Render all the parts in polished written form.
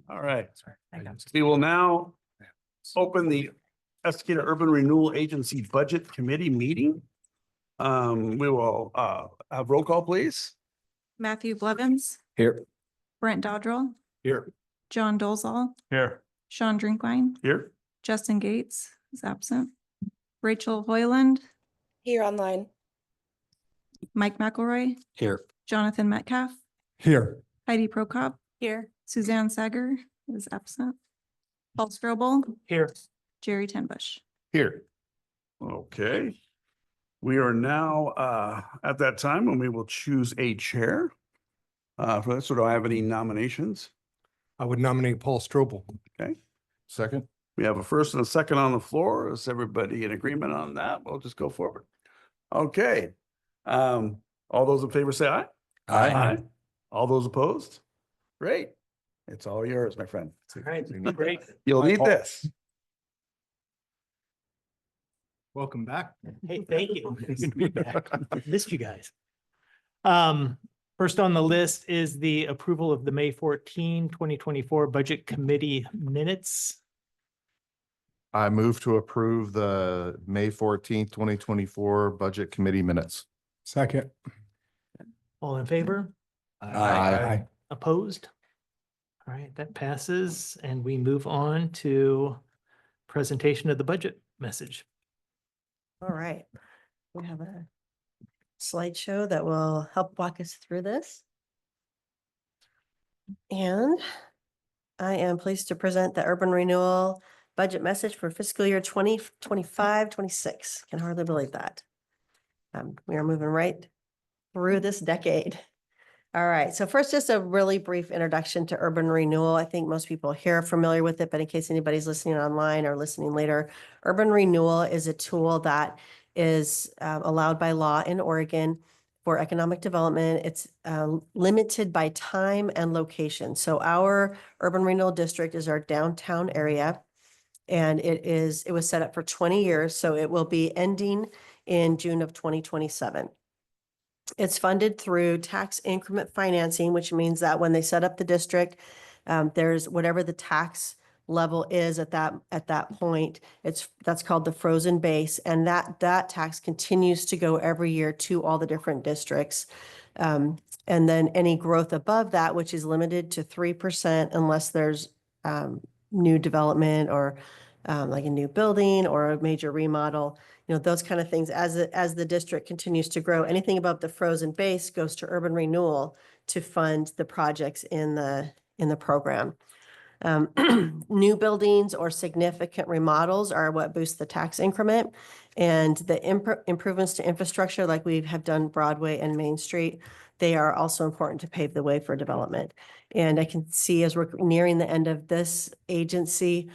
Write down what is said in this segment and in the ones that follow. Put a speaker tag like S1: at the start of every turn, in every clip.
S1: All right. We will now open the Estacada Urban Renewal Agency Budget Committee meeting. We will have roll call, please.
S2: Matthew Blevins,
S1: Here.
S2: Brent Dodrell,
S1: Here.
S2: John Dolzall,
S1: Here.
S2: Sean Drinkwine,
S1: Here.
S2: Justin Gates is absent, Rachel Hoyland,
S3: Here online.
S2: Mike McElroy,
S1: Here.
S2: Jonathan Metcalf,
S1: Here.
S2: Heidi Prokop,
S3: Here.
S2: Suzanne Sager is absent, Paul Strobel,
S1: Here.
S2: Jerry Tenbush.
S1: Here. Okay. We are now at that time when we will choose a chair. For this, so do I have any nominations?
S4: I would nominate Paul Strobel.
S1: Okay.
S4: Second.
S1: We have a first and a second on the floor. Is everybody in agreement on that? We'll just go forward. Okay. All those in favor say aye.
S4: Aye.
S1: All those opposed? Great. It's all yours, my friend.
S5: All right, great.
S1: You'll need this.
S4: Welcome back.
S5: Hey, thank you. Good to be back. Missed you guys. First on the list is the approval of the May 14, 2024 Budget Committee minutes.
S4: I move to approve the May 14th, 2024 Budget Committee minutes. Second.
S5: All in favor?
S4: Aye.
S5: Opposed? All right, that passes, and we move on to presentation of the budget message.
S3: All right. We have a slideshow that will help walk us through this. And I am pleased to present the Urban Renewal Budget Message for fiscal year 2025-26. Can hardly believe that. We are moving right through this decade. All right, so first, just a really brief introduction to Urban Renewal. I think most people here are familiar with it, but in case anybody's listening online or listening later, Urban Renewal is a tool that is allowed by law in Oregon for economic development. It's limited by time and location. So our Urban Renewal District is our downtown area, and it was set up for 20 years, so it will be ending in June of 2027. It's funded through tax increment financing, which means that when they set up the district, there's whatever the tax level is at that point. That's called the frozen base, and that tax continues to go every year to all the different districts. And then any growth above that, which is limited to 3%, unless there's new development or like a new building or a major remodel. Those kind of things, as the district continues to grow, anything above the frozen base goes to Urban Renewal to fund the projects in the program. New buildings or significant remodels are what boost the tax increment, and the improvements to infrastructure, like we have done Broadway and Main Street, they are also important to pave the way for development. And I can see as we're nearing the end of this agency,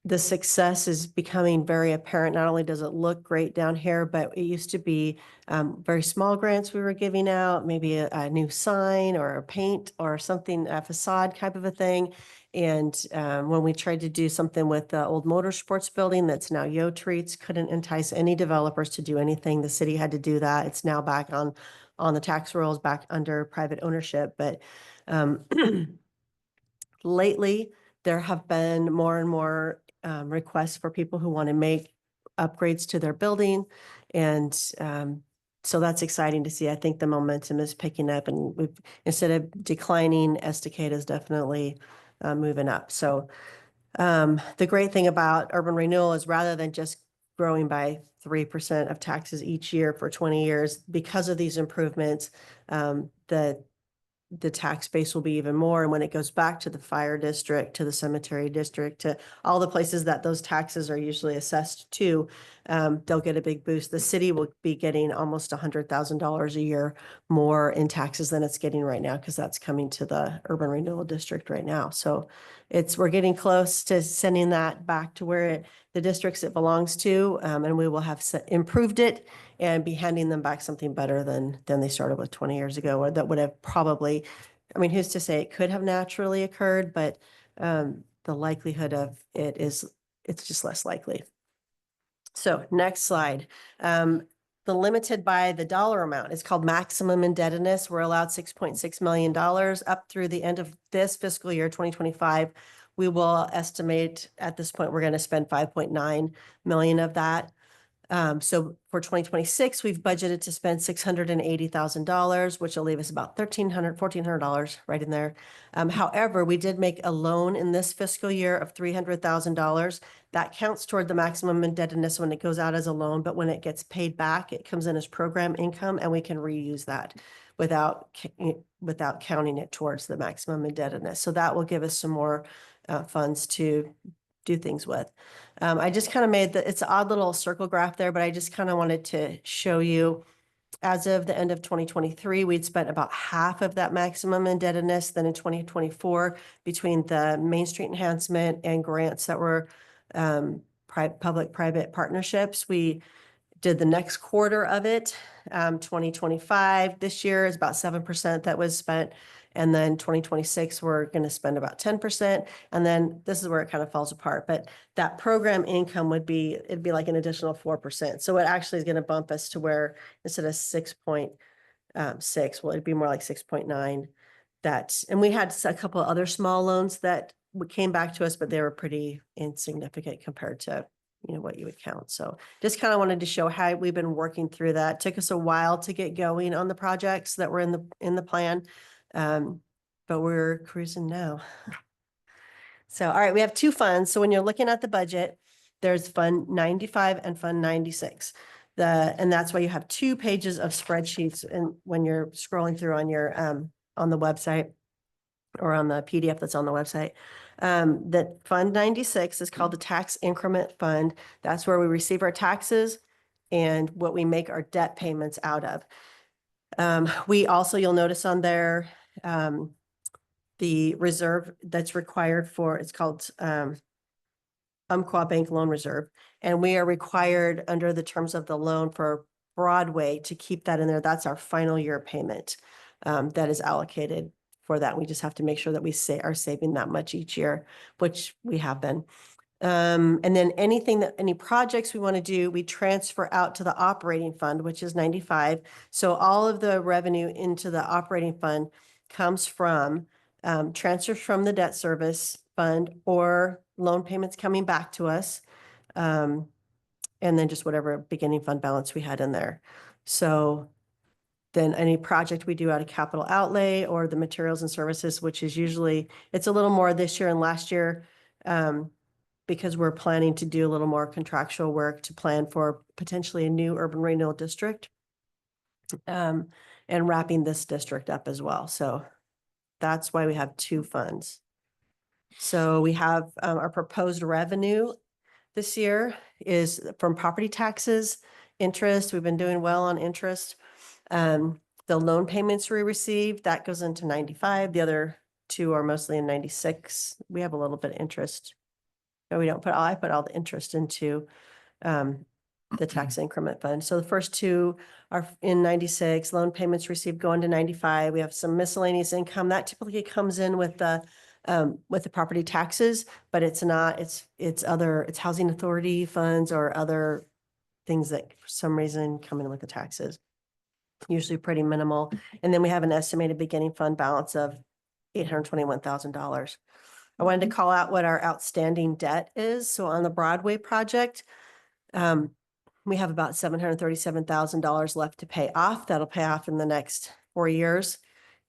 S3: the success is becoming very apparent. Not only does it look great down here, but it used to be very small grants we were giving out, maybe a new sign or a paint or something, a facade type of a thing. And when we tried to do something with the old motorsports building that's now Yo Treats, couldn't entice any developers to do anything. The city had to do that. It's now back on the tax rolls, back under private ownership. But lately, there have been more and more requests for people who want to make upgrades to their building. And so that's exciting to see. I think the momentum is picking up, and instead of declining, Estacada is definitely moving up. So the great thing about Urban Renewal is, rather than just growing by 3% of taxes each year for 20 years, because of these improvements, the tax base will be even more. And when it goes back to the fire district, to the cemetery district, to all the places that those taxes are usually assessed to, they'll get a big boost. The city will be getting almost $100,000 a year more in taxes than it's getting right now, because that's coming to the Urban Renewal District right now. So we're getting close to sending that back to where the districts it belongs to, and we will have improved it and be handing them back something better than they started with 20 years ago, or that would have probably, I mean, who's to say it could have naturally occurred, but the likelihood of it's just less likely. So next slide. the limited by the dollar amount. It's called maximum indebtedness. We're allowed $6.6 million up through the end of this fiscal year, 2025. We will estimate at this point, we're going to spend 5.9 million of that. So for 2026, we've budgeted to spend $680,000, which will leave us about $1,400 right in there. However, we did make a loan in this fiscal year of $300,000. That counts toward the maximum indebtedness when it goes out as a loan, but when it gets paid back, it comes in as program income, and we can reuse that without counting it towards the maximum indebtedness. So that will give us some more funds to do things with. I just kind of made it's an odd little circle graph there, but I just kind of wanted to show you as of the end of 2023, we'd spent about half of that maximum indebtedness. Then in 2024, between the Main Street enhancement and grants that were public-private partnerships, we did the next quarter of it. 2025, this year is about 7% that was spent. And then 2026, we're going to spend about 10%. And then this is where it kind of falls apart. But that program income it'd be like an additional 4%. So it actually is going to bump us to where instead of 6.6, well, it'd be more like 6.9. And we had a couple of other small loans that came back to us, but they were pretty insignificant compared to what you would count. So just kind of wanted to show how we've been working through that. It took us a while to get going on the projects that were in the plan. But we're cruising now. So, all right, we have two funds. So when you're looking at the budget, there's Fund 95 and Fund 96. And that's why you have 2 pages of spreadsheets and when you're scrolling through on your on the website or on the PDF that's on the website. That Fund 96 is called the Tax Increment Fund. That's where we receive our taxes and what we make our debt payments out of. We also, you'll notice on there, the reserve that's required for, it's called Umpqua Bank Loan Reserve. And we are required under the terms of the loan for Broadway to keep that in there. That's our final year payment that is allocated for that. We just have to make sure that we are saving that much each year, which we have been. And then any projects we want to do, we transfer out to the operating fund, which is 95. So all of the revenue into the operating fund comes from transfers from the debt service fund or loan payments coming back to us. And then just whatever beginning fund balance we had in there. So then any project we do out of capital outlay or the materials and services, which is usually, it's a little more this year and last year. Because we're planning to do a little more contractual work to plan for potentially a new urban renewal district and wrapping this district up as well. So that's why we have 2 funds. So we have our proposed revenue this year is from property taxes, interest. We've been doing well on interest. The loan payments we received, that goes into 95. The other 2 are mostly in 96. We have a little bit of interest. No, we don't I put all the interest into the tax increment fund. So the first 2 are in 96, loan payments received go into 95. We have some miscellaneous income that typically comes in with the property taxes, but it's not, it's housing authority funds or other things that for some reason come in with the taxes. Usually pretty minimal. And then we have an estimated beginning fund balance of $821,000. I wanted to call out what our outstanding debt is. So on the Broadway project, we have about $737,000 left to pay off. That'll pay off in the next 4 years.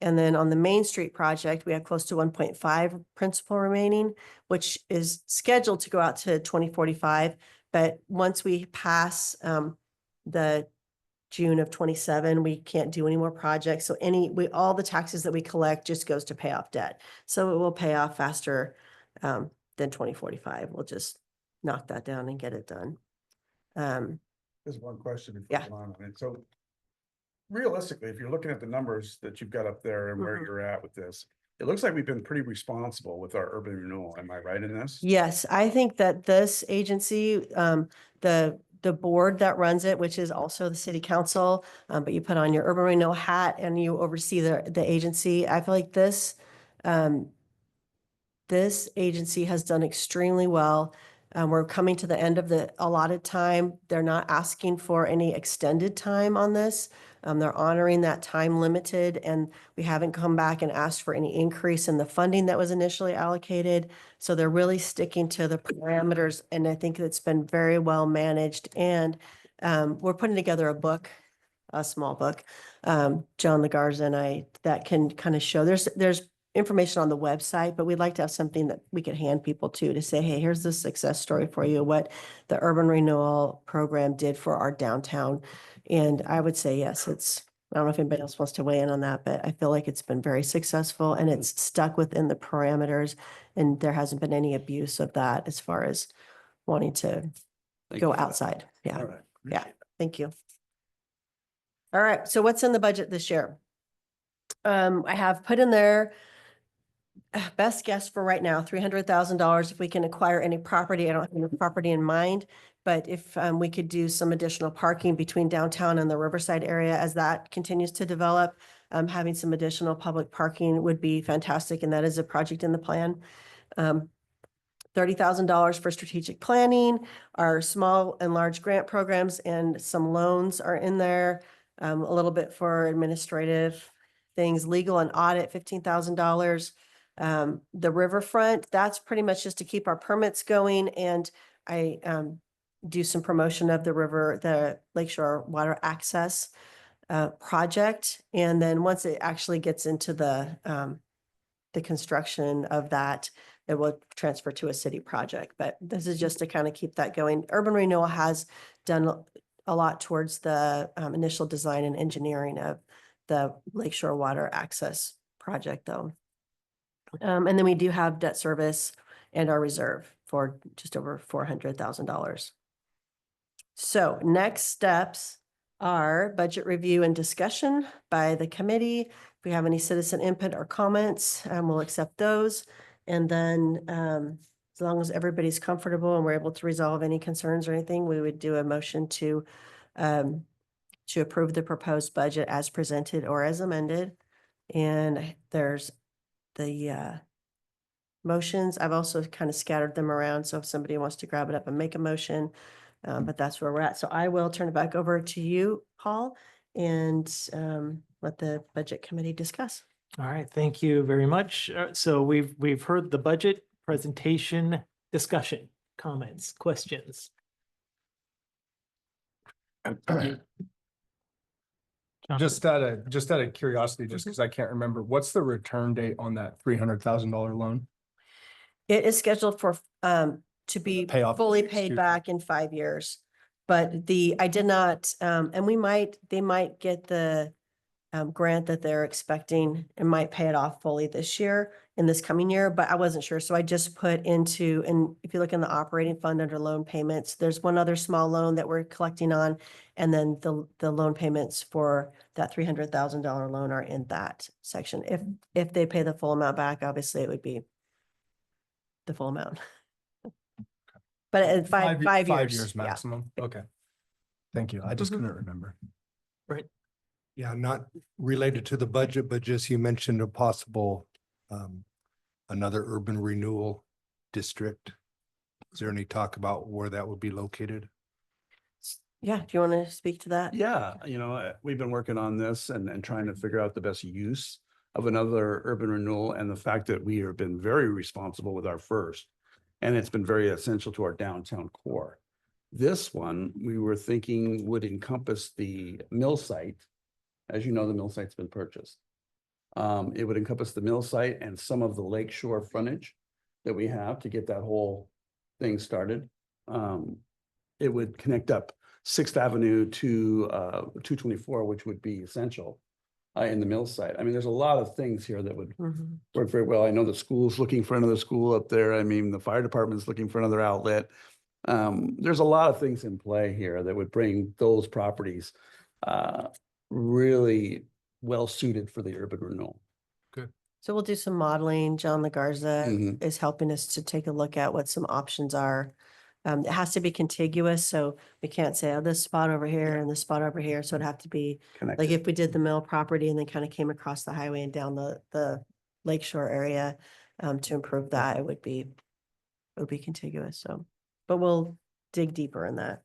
S3: And then on the Main Street project, we have close to 1.5 principal remaining, which is scheduled to go out to 2045. But once we pass the June of 27, we can't do any more projects. So all the taxes that we collect just goes to pay off debt. So it will pay off faster than 2045. We'll just knock that down and get it done.
S1: There's one question before
S3: Yeah.
S1: we move on. So realistically, if you're looking at the numbers that you've got up there and where
S3: Mhm.
S1: you're at with this, it looks like we've been pretty responsible with our urban renewal. Am I right in this?
S3: Yes, I think that this agency, the board that runs it, which is also the city council, but you put on your urban renewal hat and you oversee the agency. I feel like this agency has done extremely well. We're coming to the end of the allotted time. They're not asking for any extended time on this. They're honoring that time limited, and we haven't come back and asked for any increase in the funding that was initially allocated. So they're really sticking to the parameters, and I think it's been very well managed. And we're putting together a book, a small book, John Lagarza and I, that can kind of show, there's information on the website, but we'd like to have something that we could hand people to say, hey, here's the success story for you, what the urban renewal program did for our downtown. And I would say, yes, I don't know if anybody else wants to weigh in on that, but I feel like it's been very successful and it's stuck within the parameters, and there hasn't been any abuse of that as far as wanting to
S1: Thank
S3: go
S1: you for that.
S3: outside. Yeah.
S1: All right.
S3: Yeah.
S1: Appreciate it.
S3: Thank you. All right, so what's in the budget this year? I have put in there, best guess for right now, $300,000 if we can acquire any property. I don't have any property in mind, but if we could do some additional parking between downtown and the Riverside area as that continues to develop, having some additional public parking would be fantastic, and that is a project in the plan. $30,000 for strategic planning, our small and large grant programs and some loans are in there. A little bit for administrative things, legal and audit, $15,000. The riverfront, that's pretty much just to keep our permits going, and I do some promotion of the Lakeshore Water Access project. And then once it actually gets into the construction of that, it will transfer to a city project. But this is just to kind of keep that going. Urban Renewal has done a lot towards the initial design and engineering of the Lakeshore Water Access project, though. And then we do have debt service and our reserve for just over $400,000. So next steps are budget review and discussion by the committee. If we have any citizen input or comments, we'll accept those. And then as long as everybody's comfortable and we're able to resolve any concerns or anything, we would do a motion to approve the proposed budget as presented or as amended. And there's the motions. I've also kind of scattered them around, so if somebody wants to grab it up and make a motion, but that's where we're at. So I will turn it back over to you, Paul, and let the budget committee discuss.
S5: All right, thank you very much. So we've heard the budget presentation, discussion, comments, questions.
S6: Just out of curiosity, just because I can't remember, what's the return date on that $300,000 loan?
S3: It is scheduled for to be
S6: Pay off,
S3: fully
S6: excuse
S3: paid
S6: me.
S3: back in 5 years. But I did not, and they might get the grant that they're expecting and might pay it off fully this year, in this coming year, but I wasn't sure. So I just put into, and if you look in the operating fund under loan payments, there's one other small loan that we're collecting on. And then the loan payments for that $300,000 loan are in that section. If they pay the full amount back, obviously it would be the full amount. But at five years.
S6: 5 years
S3: yeah.
S6: maximum. Okay. Thank you. I just
S3: Mhm.
S6: couldn't remember.
S7: Yeah, not related to the budget, but just you mentioned a possible another urban renewal district. Is there any talk about where that would be located?
S3: Yeah, do you want to speak to that?
S1: Yeah, we've been working on this and trying to figure out the best use of another urban renewal, and the fact that we have been very responsible with our first, and it's been very essential to our downtown core. This one, we were thinking would encompass the mill site. As you know, the mill site's been purchased. It would encompass the mill site and some of the lakeshore frontage that we have to get that whole thing started. It would connect up 6th Avenue to 224, which would be essential in the mill site. I mean, there's a lot of things here that would
S3: Mhm.
S1: work very well. I know the school's looking for another school up there. I mean, the fire department's looking for another outlet. There's a lot of things in play here that would bring those properties really well suited for the urban renewal.
S3: So we'll do some modeling. John Lagarza
S1: Mhm.
S3: is helping us to take a look at what some options are. It has to be contiguous, so we can't say, oh, this spot over here and this spot over here. So it'd have to be like
S1: Connected.
S3: if we did the mill property and then kind of came across the highway and down the lakeshore area to improve that, it would be contiguous. So but we'll dig deeper in that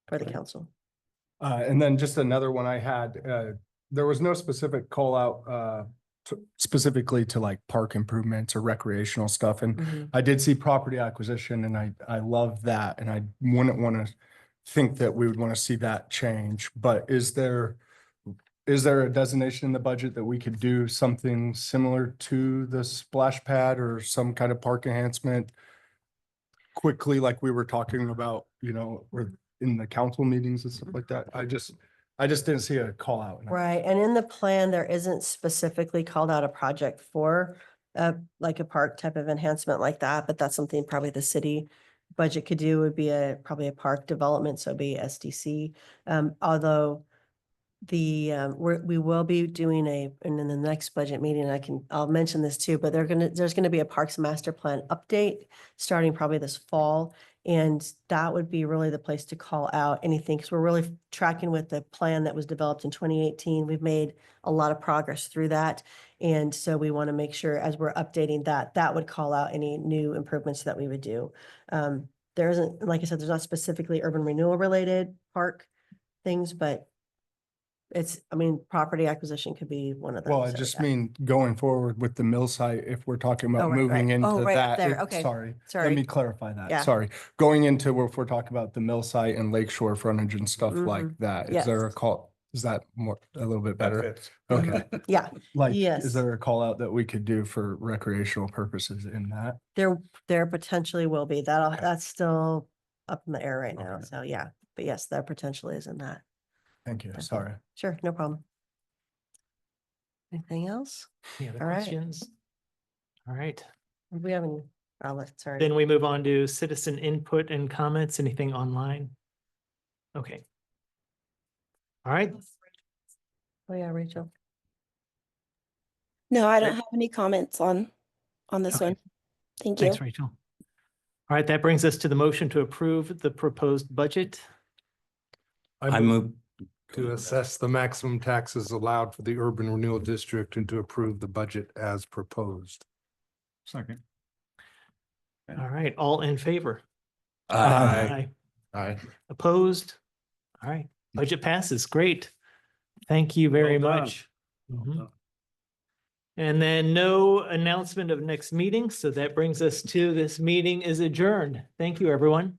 S3: for the
S1: Okay.
S3: council.
S6: And then just another one I had, there was no specific call out, specifically to like park improvements or recreational stuff. And
S3: Mhm.
S6: I did see property acquisition and I love that. And I wouldn't want to think that we would want to see that change, but is there a designation in the budget that we could do something similar to the splash pad or some kind of park enhancement quickly, like we were talking about, or in the council meetings and stuff like that? I just didn't see a call out.
S3: Right, and in the plan, there isn't specifically called out a project for like a park type of enhancement like that, but that's something probably the city budget could do, would be probably a park development, so it'd be SDC. Although we will be doing and in the next budget meeting, I'll mention this too, but there's gonna be a Parks Master Plan update starting probably this fall. And that would be really the place to call out anything, because we're really tracking with the plan that was developed in 2018. We've made a lot of progress through that. And so we want to make sure as we're updating that would call out any new improvements that we would do. There isn't, like I said, there's not specifically urban renewal related park things, but property acquisition could be one of those.
S6: Well, I just mean going forward with the mill site, if we're talking
S3: Oh,
S6: about
S3: right,
S6: moving
S3: right.
S6: into
S3: Oh, right up
S6: that.
S3: there. Okay.
S6: Sorry,
S3: Sorry.
S6: let me clarify that.
S3: Yeah.
S6: Sorry. Going into if we're talking about the mill site and lakeshore frontage and stuff like
S3: Mhm.
S6: that,
S3: Yes.
S6: is there a call? Is that a little bit better?
S1: That fits.
S6: Okay.
S3: Yeah,
S6: Like,
S3: Yes.
S6: is there a call out that we could do for recreational purposes in that?
S3: there potentially will be. That's still up in the air right now.
S6: Okay.
S3: So yeah, but yes, there potentially is in that.
S6: Thank you.
S3: Definitely.
S6: Sorry.
S3: Sure, no problem. Anything else?
S5: Any other
S3: All right.
S5: questions? All right,
S3: Do we have any? Sorry.
S5: then we move on to citizen input and comments. Anything online? Okay. All right,
S3: Oh, yeah, Rachel.
S8: No, I don't have any comments on this
S5: Okay.
S8: one. Thank you.
S5: thanks, Rachel. All right, that brings us to the motion to approve the proposed budget.
S7: I move to assess the maximum taxes allowed for the urban renewal district and to approve the budget as proposed.
S1: Second.
S5: All right, all in favor?
S6: Aye. Aye.
S5: Opposed? All right, budget passes. Great. Thank you very
S1: Well done.
S5: much.
S1: Well
S5: Mhm.
S1: done.
S5: And then no announcement of next meeting. So that brings us to this meeting is adjourned. Thank you, everyone.